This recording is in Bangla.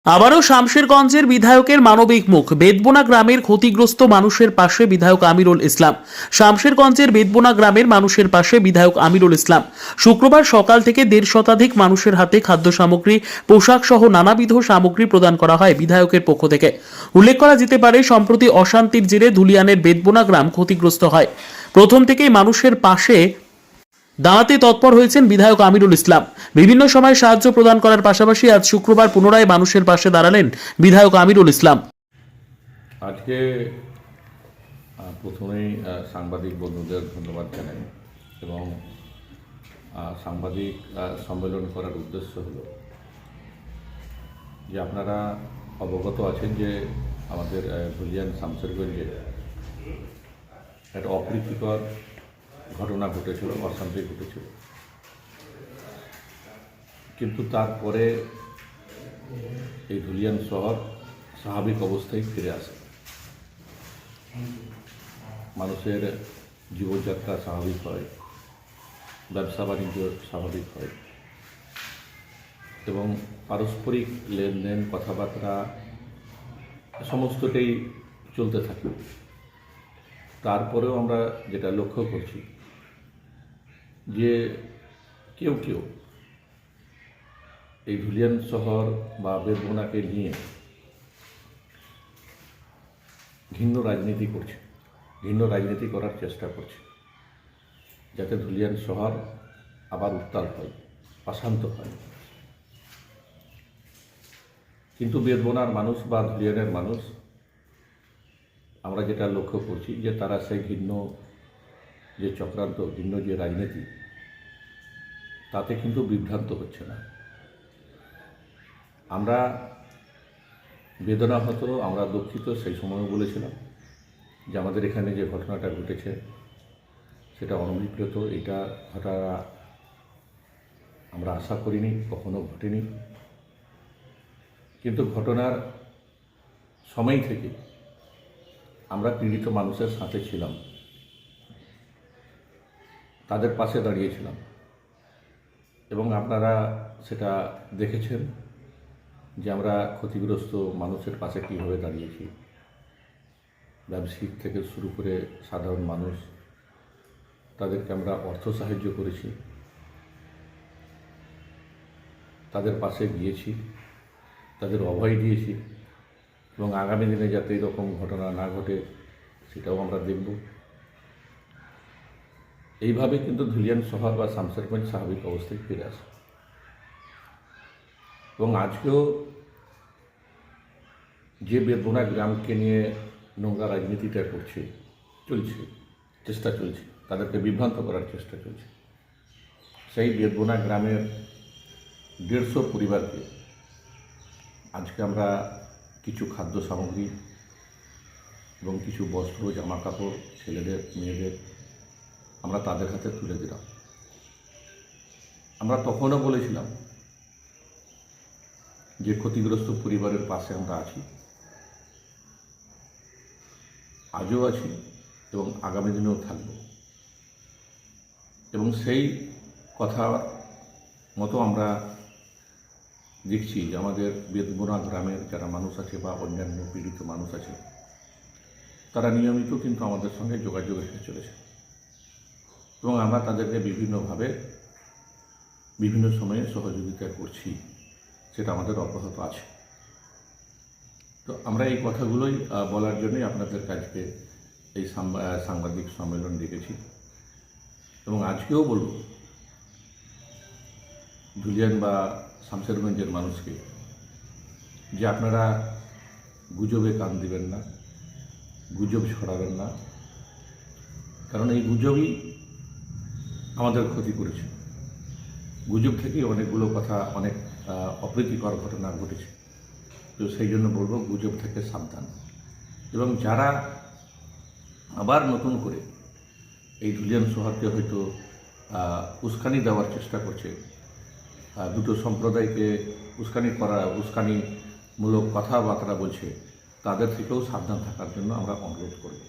আবারও শামশেরগঞ্জের বিধায়কের মানবিক মুখ। বেদবোনা গ্রামের ক্ষতিগ্রস্ত মানুষের পাশে বিধায়ক আমিরুল ইসলাম। শামশেরগঞ্জের বেদবোনা গ্রামের মানুষের পাশে বিধায়ক আমিরুল ইসলাম। শুক্রবার সকাল থেকে 1.5 শতাধিক মানুষের হাতে খাদ্য সামগ্রী, পোশাক সহ নানাবিধ সামগ্রী প্রদান করা হয় বিধায়কের পক্ষ থেকে। উল্লেখ করা যেতে পারে, সম্প্রতি অশান্তির জেরে ধুলিয়ানের বেদবোনা গ্রাম ক্ষতিগ্রস্ত হয়। প্রথম থেকেই মানুষের পাশে দাঁড়াতে তৎপর হয়েছেন বিধায়ক আমিরুল ইসলাম। বিভিন্ন সময় সাহায্য প্রদান করার পাশাপাশি আজ শুক্রবার পুনরায় মানুষের পাশে দাঁড়ালেন বিধায়ক আমিরুল ইসলাম। আজকে প্রথমেই সাংবাদিক বন্ধুদের ধন্যবাদ জানাই এবং সাংবাদিক সম্মেলন করার উদ্দেশ্য হলো যে আপনারা অবগত আছেন যে আমাদের ধুলিয়ান শামশেরগঞ্জে একটা অপ্রীতিকর ঘটনা ঘটেছিল, অশান্তি ঘটেছিল, কিন্তু তারপরে এই ধুলিয়ান শহর স্বাভাবিক অবস্থায় ফিরে আসে। মানুষের জীবনযাত্রা স্বাভাবিক হয়, ব্যবসা বাণিজ্য স্বাভাবিক হয় এবং পারস্পরিক লেনদেন, কথাবার্তা সমস্তটাই চলতে থাকে। তারপরেও আমরা যেটা লক্ষ্য করছি যে কেউ কেউ এই ধুলিয়ান শহর বা বেদবোনাকে নিয়ে ঘৃণ্য রাজনীতি করছে, ঘৃণ্য রাজনীতি করার চেষ্টা করছে, যাতে ধুলিয়ান শহর আবার উত্তাল হয়, অশান্ত হয়। কিন্তু বেদবোনার মানুষ বা ধুলিয়ানের মানুষ, আমরা যেটা লক্ষ্য করছি যে তারা সেই ঘৃণ্য যে চক্রান্ত, ঘৃণ্য যে রাজনীতি, তাতে কিন্তু বিভ্রান্ত হচ্ছে না। আমরা বেদনা হতো, আমরা দুঃখিত, সেই সময়ও বলেছিলাম যে আমাদের এখানে যে ঘটনাটা ঘটেছে সেটা অনভিপ্রেত, এটা ঘটা আমরা আশা করিনি, কখনো ঘটেনি। কিন্তু ঘটনার সময় থেকে আমরা পীড়িত মানুষের সাথে ছিলাম, তাদের পাশে দাঁড়িয়েছিলাম এবং আপনারা সেটা দেখেছেন যে আমরা ক্ষতিগ্রস্ত মানুষের পাশে কীভাবে দাঁড়িয়েছি। ব্যবসায়িক থেকে শুরু করে সাধারণ মানুষ, তাদেরকে আমরা অর্থ সাহায্য করেছি, তাদের পাশে গিয়েছি, তাদের অভয় দিয়েছি এবং আগামী দিনে যাতে এরকম ঘটনা না ঘটে সেটাও আমরা দেখব। এইভাবে কিন্তু ধুলিয়ান শহর বা শামশেরগঞ্জ স্বাভাবিক অবস্থায় ফিরে আসে এবং আজকেও যে বেদবোনা গ্রামকে নিয়ে নোংরা রাজনীতিটা চলছে, চেষ্টা চলছে, তাদেরকে বিভ্রান্ত করার চেষ্টা চলছে, সেই বেদবোনা গ্রামের 150 পরিবারকে আজকে আমরা কিছু খাদ্য সামগ্রী এবং কিছু বস্ত্র, জামা কাপড়, ছেলেদের মেয়েদের আমরা তাদের হাতে তুলে দিলাম। আমরা তখনও বলেছিলাম যে ক্ষতিগ্রস্ত পরিবারের পাশে আমরা আছি, আজও আছি এবং আগামী দিনেও থাকব এবং সেই কথা মতো আমরা দেখছি যে আমাদের বেদবোনা গ্রামের যারা মানুষ আছে বা অন্যান্য পীড়িত মানুষ আছে, তারা নিয়মিত কিন্তু আমাদের সঙ্গে যোগাযোগ রেখে চলেছে এবং আমরা তাদেরকে বিভিন্নভাবে বিভিন্ন সময়ে সহযোগিতা করছি, সেটা আমাদের অব্যাহত আছে। তো আমরা এই কথাগুলোই বলার জন্যই আপনাদের কাছে এই সাংবাদিক সম্মেলন ডেকেছি এবং আজকেও বলব ধুলিয়ান বা শামশেরগঞ্জের মানুষকে যে আপনারা গুজবে কান দিবেন না, গুজব ছড়াবেন না, কারণ এই গুজবই আমাদের ক্ষতি করেছে। গুজব থেকেই অনেকগুলো কথা, অনেক অপ্রীতিকর ঘটনা ঘটেছে। তো সেই জন্য বলবো গুজব থেকে সাবধান এবং যারা আবার নতুন করে এই ধুলিয়ান শহরকে হয়তো উস্কানি দেওয়ার চেষ্টা করছে, দুটো সম্প্রদায়কে উস্কানিমূলক কথাবার্তা বলছে, তাদের থেকেও সাবধান থাকার জন্য আমরা অনুরোধ করব।